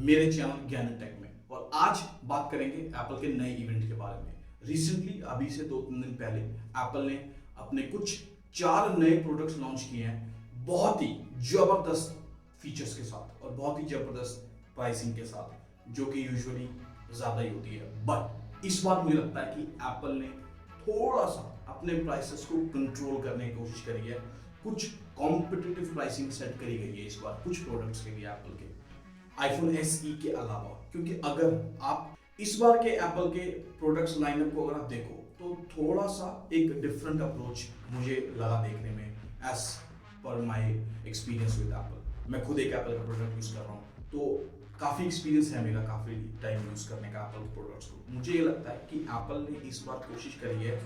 मेरे चैनल ज्ञान टेक में। और आज बात करेंगे एप्पल के नए इवेंट के बारे में। रिसेंटली अभी से 2-3 दिन पहले एप्पल ने अपने कुछ 4 नए प्रोडक्ट्स लॉन्च किए हैं, बहुत ही जबरदस्त फीचर्स के साथ और बहुत ही जबरदस्त प्राइसिंग के साथ, जो कि यूजुअली ज़्यादा ही होती है। बट इस बार मुझे लगता है कि एप्पल ने थोड़ा सा अपने प्राइसेस को कंट्रोल करने की कोशिश करी है। कुछ कॉम्पिटिटिव प्राइसिंग सेट करी गई है इस बार कुछ प्रोडक्ट्स के लिए एप्पल के आईफोन एसई के अलावा। क्योंकि अगर आप इस बार के एप्पल के प्रोडक्ट्स लाइनअप को अगर आप देखो तो थोड़ा सा एक डिफरेंट अप्रोच मुझे लगा देखने में, as per my experience with Apple. मैं खुद एक एप्पल का प्रोडक्ट यूज कर रहा हूँ, तो काफ़ी एक्सपीरियंस है मेरा, काफ़ी टाइम यूज़ करने का एप्पल के प्रोडक्ट्स को। मुझे ये लगता है कि एप्पल ने इस बार कोशिश करी है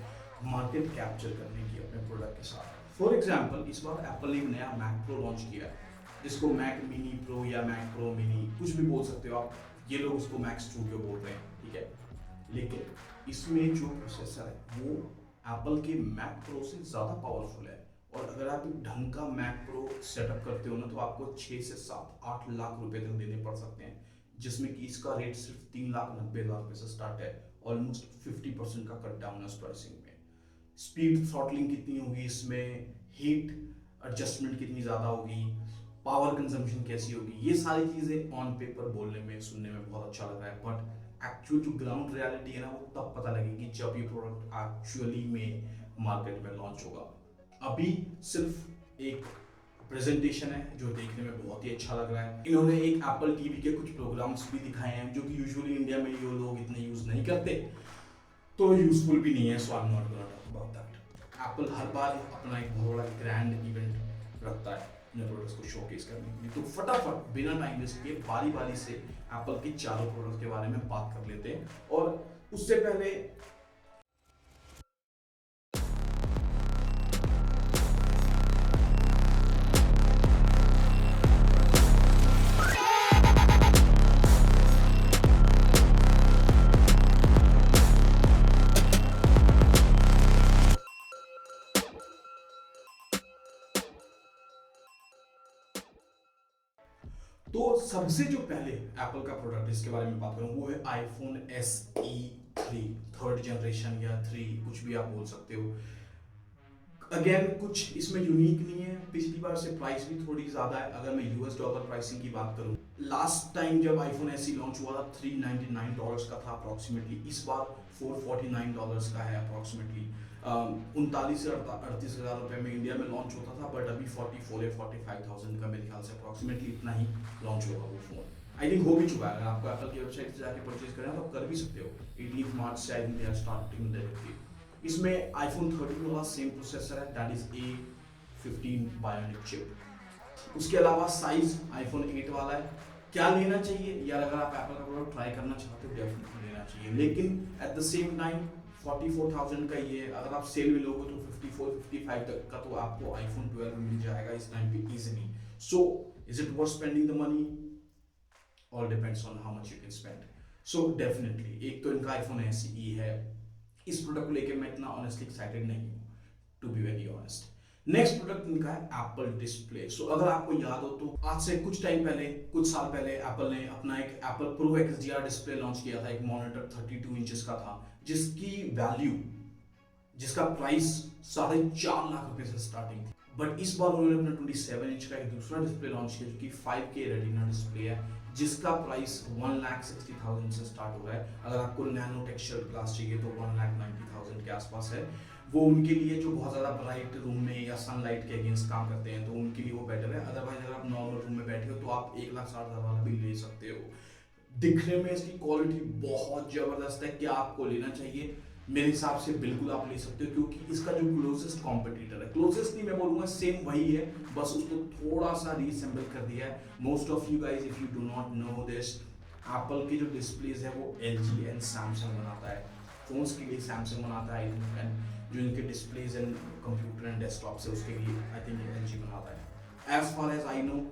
मार्केट कैप्चर करने की अपने प्रोडक्ट के साथ। फॉर एग्जाम्पल, इस बार एप्पल ने एक नया मैक प्रो लॉन्च किया है, जिसको मैक मिनी प्रो या मैक प्रो मिनी कुछ भी बोल सकते हो आप। ये लोग उसको मैक स्टूडियो बोल रहे हैं, ठीक है। लेकिन इसमें जो प्रोसेसर है वो एप्पल के मैक प्रो से ज़्यादा पावरफुल है। और अगर आप एक ढंग का मैक प्रो सेटअप करते हो ना, तो आपको 6 से 7-8 लाख रुपए तक देने पड़ सकते हैं, जिसमें कि इसका रेट सिर्फ 3,90,000 रुपए से स्टार्ट है। ऑलमोस्ट 50% का कट डाउन है उस प्राइसिंग में। स्पीड थ्रॉटलिंग कितनी होगी इसमें, हीट एडजस्टमेंट कितनी ज़्यादा होगी, पावर कंजम्पशन कैसी होगी, ये सारी चीज़ें ऑन पेपर बोलने में सुनने में बहुत अच्छा लग रहा है। बट एक्चुअल जो ग्राउंड रियलिटी है ना, वो तब पता लगेगी जब ये प्रोडक्ट एक्चुअली में मार्केट में लॉन्च होगा। अभी सिर्फ एक प्रेजेंटेशन है जो देखने में बहुत ही अच्छा लग रहा है। इन्होंने एक एप्पल टीवी के कुछ प्रोग्राम्स भी दिखाए हैं, जो कि यूजुअली इंडिया में ये लोग इतने यूज नहीं करते, तो यूजफुल भी नहीं है। So I am not gonna talk about that. Apple हर बार अपना एक बहुत बड़ा ग्रैंड इवेंट रखता है अपने प्रोडक्ट्स को शोकेस करने के लिए। तो फटाफट बिना टाइम वेस्ट किए बारी बारी से एप्पल के चारों प्रोडक्ट्स के बारे में बात कर लेते हैं। और उससे पहले तो सबसे जो पहले एप्पल का प्रोडक्ट जिसके बारे में बात करूं वो है आईफोन SE3 थर्ड जनरेशन या 3, कुछ भी आप बोल सकते हो। अगेन कुछ इसमें यूनिक नहीं है, पिछली बार से प्राइस भी थोड़ी ज़्यादा है। अगर मैं यूएस डॉलर प्राइसिंग की बात करूं, लास्ट टाइम जब आईफोन SE लॉन्च हुआ था $399 का था अप्रॉक्सीमेटली। इस बार $449 का है अप्रॉक्सीमेटली। 39 से 38 हज़ार रुपये में इंडिया में लॉन्च होता था, बट अभी 44 या 45,000 का मेरे ख्याल से अप्रॉक्सीमेटली इतना ही लॉन्च होगा वो फ़ोन। आई थिंक हो भी चुका है। अगर आपको एप्पल की वेबसाइट से जाके परचेज करना है तो आप कर भी सकते हो। 18 मार्च से I think they are starting directly. इसमें आईफोन 13 वाला सेम प्रोसेसर है, that is A15 bionic chip. उसके अलावा साइज आईफोन 8 वाला है। क्या लेना चाहिए यार, अगर आप एप्पल का प्रोडक्ट ट्राई करना चाहते हो डेफिनेटली लेना चाहिए, लेकिन एट द सेम टाइम 44,000 का ये, अगर आप सेल में लोगे तो 54-55 तक का तो आपको आईफोन 12 मिल जाएगा इस टाइम पे easily. So is it worth spending the money? All depends on how much you can spend. So definitely एक तो इनका आईफोन SE है। इस प्रोडक्ट को लेके मैं इतना ऑनेस्टली एक्साइटेड नहीं हूँ, to be very honest. Next product इनका है एप्पल डिस्प्ले। सो अगर आपको याद हो तो आज से कुछ टाइम पहले, कुछ साल पहले एप्पल ने अपना एक Apple pro XDR display launch किया था। एक मॉनिटर 32 इंचेस का था, जिसकी वैल्यू, जिसका प्राइस 4.5 लाख रुपए से स्टार्टिंग थी। बट इस बार उन्होंने अपना 27 इंच का एक दूसरा डिस्प्ले लॉन्च किया, जो कि 5K रेटिना डिस्प्ले है, जिसका प्राइस 1,60,000 से स्टार्ट हो रहा है। अगर आपको नैनो टेक्सचर ग्लास चाहिए तो 1,90,000 के आसपास है। वो उनके लिए जो बहुत ज़्यादा ब्राइट रूम में या सनलाइट के अगेंस्ट काम करते हैं, तो उनके लिए वो बेटर है। अदरवाइज अगर आप नॉर्मल रूम में बैठे हो तो आप 1,60,000 वाला भी ले सकते हो। दिखने में इसकी क्वालिटी बहुत ज़बरदस्त है। क्या आपको लेना चाहिए? मेरे हिसाब से बिल्कुल आप ले सकते हो, क्योंकि इसका जो क्लोजेस्ट कॉम्पिटिटर है, क्लोजेस्ट नहीं मैं बोलूँगा, सेम वही है, बस उसको थोड़ा सा रीअसेंबल कर दिया है। Most of you guys if you do not know this, Apple की जो डिस्प्लेज है वो LG एंड सैमसंग बनाता है। फोन्स के लिए सैमसंग बनाता है, एंड जो इनके displays and computer and desktop है उसके लिए आई थिंक LG बनाता है। As far as I know,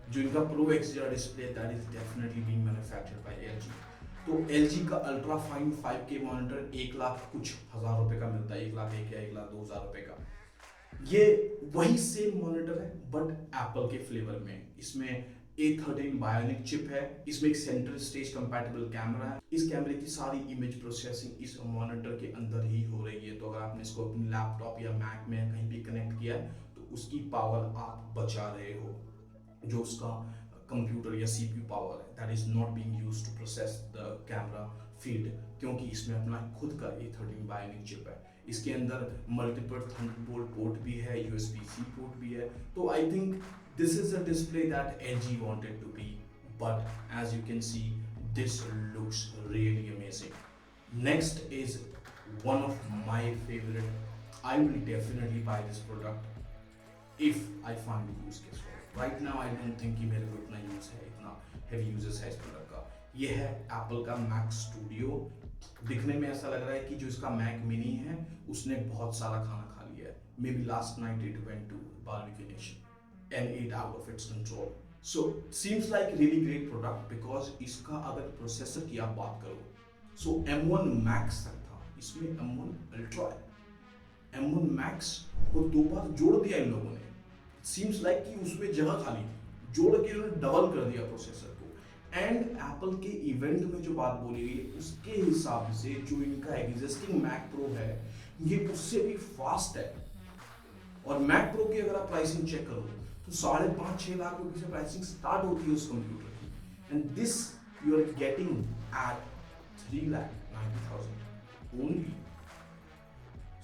जो इनका pro XDR display that is definitely being manufactured by LG। तो LG का ultra fine 5K monitor 1 lakh कुछ हज़ार रुपए का मिलता है, 1,01,000 या 1,02,000 रुपए का। ये वही सेम मॉनिटर है बट एप्पल के फ्लेवर में। इसमें A13 बायोनिक चिप है। इसमें एक सेंट्रल स्टेज कंपैटिबल कैमरा है। इस कैमरे की सारी इमेज प्रोसेसिंग इस मॉनिटर के अंदर ही हो रही है। तो अगर आपने इसको अपने लैपटॉप या मैक में कहीं भी कनेक्ट किया है तो उसकी पावर आप बचा रहे हो। जो उसका कंप्यूटर या सीपीयू पावर है that is not being used to process the camera feed, क्योंकि इसमें अपना खुद का A13 बायोनिक चिप है। इसके अंदर मल्टीपल थंडरबोल्ट पोर्ट भी है, USB-C पोर्ट भी है। तो I think this is a display that LG wanted to be, but as you can see, this looks really amazing. Next is one of my favorite. I will definitely buy this product if I find the use case for it. Right now, I don't think कि मेरे को इतना use है, इतना heavy uses है इस product का। ये है Apple का Mac Studio। दिखने में ऐसा लग रहा है कि जो इसका Mac Mini है उसने बहुत सारा खाना खा लिया है। Maybe last night it went to barbecue nation and ate out of its control. So seems like really great product because इसका अगर प्रोसेसर की आप बात करो, so M1 Max तक था, इसमें M1 Ultra है। M1 Max को 2 बार जोड़ दिया इन लोगों ने। Seems like कि उसमें जगह खाली थी, जोड़ के इन्होंने डबल कर दिया प्रोसेसर को। एंड एप्पल के इवेंट में जो बात बोली गई उसके हिसाब से जो इनका एग्जिस्टिंग Mac Pro है ये उससे भी फास्ट है। और Mac Pro की अगर आप प्राइसिंग चेक करो तो 5.5-6 लाख रुपए से प्राइसिंग स्टार्ट होती है उस कंप्यूटर की। And this you are getting at 3,90,000 only.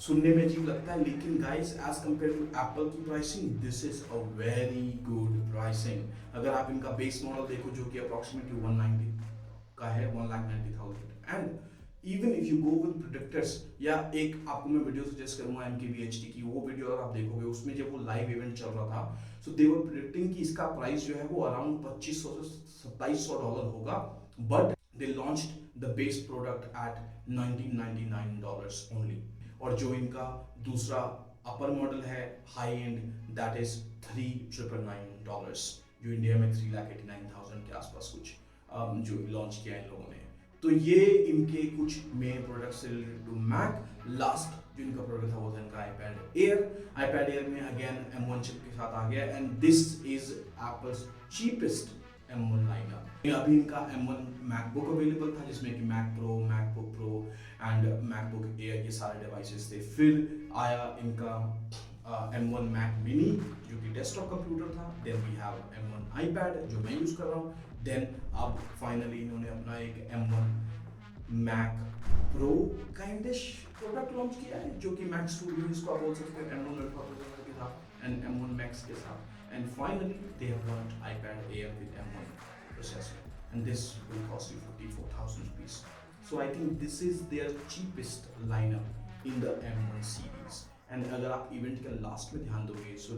सुनने में अजीब लगता है लेकिन guys as compare to Apple की pricing this is a very good pricing. अगर आप इनका बेस मॉडल देखो जो कि अप्रोक्सीमेटली 190 का है, 1,90,000 and even if you go with products, या एक आपको मैं वीडियो सजेस्ट करूंगा MKBHD की, वो वीडियो अगर आप देखोगे उसमें जब वो लाइव इवेंट चल रहा था सो दे वर प्रेडिक्टिंग कि इसका प्राइस जो है वो अराउंड 2500 से $2,700 होगा, but they launched the base product at $1,999 only. और जो इनका दूसरा अपर मॉडल है हाई एंड दैट इज $3,999 जो इंडिया में 3,89,000 के आसपास कुछ जो लॉन्च किया इन लोगों ने। तो ये इनके कुछ मेन प्रोडक्ट्स से रिलेटेड टू मैक। लास्ट जो इनका प्रोडक्ट था वो था इनका iPad Air। iPad Air में अगेन M1 चिप के साथ आ गया and this is apples cheapest M1 lineup. अभी इनका M1 MacBook अवेलेबल था जिसमें कि Mac Pro, MacBook Pro and MacBook Air ये सारे डिवाइसेस थे। फिर आया इनका M1 Mac Mini जो कि डेस्कटॉप कंप्यूटर था। Then we have M1 iPad जो मैं यूज कर रहा हूँ। देन अब फाइनली इन्होंने अपना एक M1 Mac Pro kindish product launch किया है जो कि Mac Studio जिसको आप बोल सकते हो M1 Ultra प्रोसेसर के साथ एंड M1 Max के साथ। And finally they have launched iPad Air with M1 processor and this will cost you 54,000 rupees. So I think this is their cheapest lineup in the M1 series. And अगर आप event के last में ध्यान दोगे so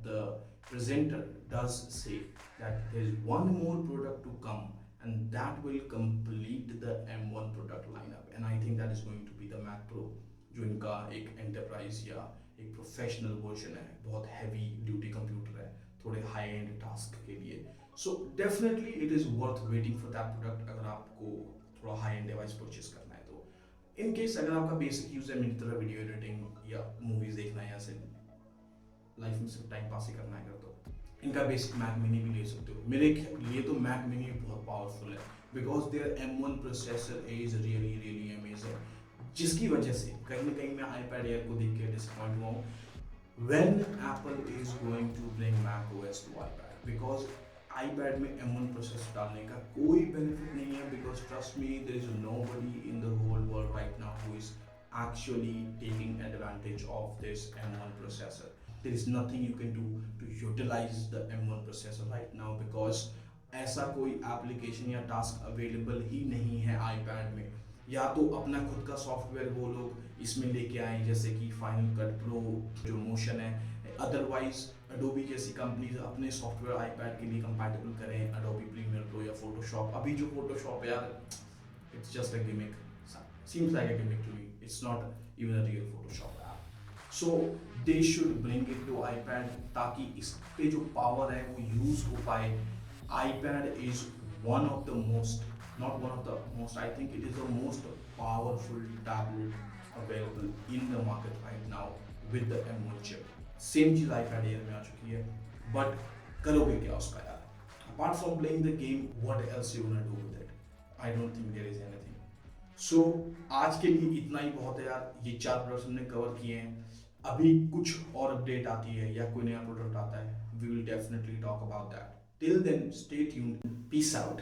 the presenter does say that there is one more product to come and that will complete the M1 product lineup and I think that is going to be the Mac Pro जो इनका एक enterprise या एक professional version है, बहुत heavy duty computer है थोड़े high and task के लिए। So definitely it is worth waiting for that product अगर आपको थोड़ा हाई एंड डिवाइस परचेस करना है तो। इन केस अगर आपका बेसिक यूज है मेरी तरह वीडियो एडिटिंग या मूवीज देखना है या सिर्फ लाइफ में सिर्फ टाइम पास ही करना है तो इनका बेसिक Mac Mini भी ले सकते हो। मेरे लिए तो Mac Mini बहुत पावरफुल है because there M1 processor is really really amazing, जिसकी वजह से कहीं ना कहीं मैं iPad Air को देख के डिसअपॉइंट हुआ हूँ when Apple is going to bring Mac OS to iPad, because iPad में M1 प्रोसेसर डालने का कोई बेनिफिट नहीं है because trust me there is nobody in the whole world right now who is actually taking advantage of this M1 processor. There is nothing you can do to utilize the M1 processor right now because ऐसा कोई application या task available ही नहीं है iPad में। या तो अपना खुद का सॉफ्टवेयर वो लोग इसमें लेके आए जैसे कि फाइनल कट प्रो जो मोशन है, अदरवाइज अडोबी जैसी कंपनीज अपने सॉफ्टवेयर iPad के लिए कंपैटिबल करें, अडोबी प्रीमियर प्रो या फोटोशॉप। अभी जो फोटोशॉप है यार it's just a gimmick, seems like a gimmick to me, it's not even a real Photoshop app. So they should bring it to iPad ताकि इस पे जो पावर है वो यूज हो पाए। iPad is one of the most, not one of the most, I think it is the most powerful tablet available in the market right now with the M1 chip. Same cheese iPad Air में आ चुकी है, but करोगे क्या उसका यार? apart from playing the game, what else you wanna do with it? I don't think there is anything. So आज के लिए इतना ही बहुत है यार, ये 4 प्रोडक्ट्स हमने कवर किए हैं. अभी कुछ और अपडेट आती है या कोई नया प्रोडक्ट आता है, we will definitely talk about that. Till then, stay tuned. Peace out.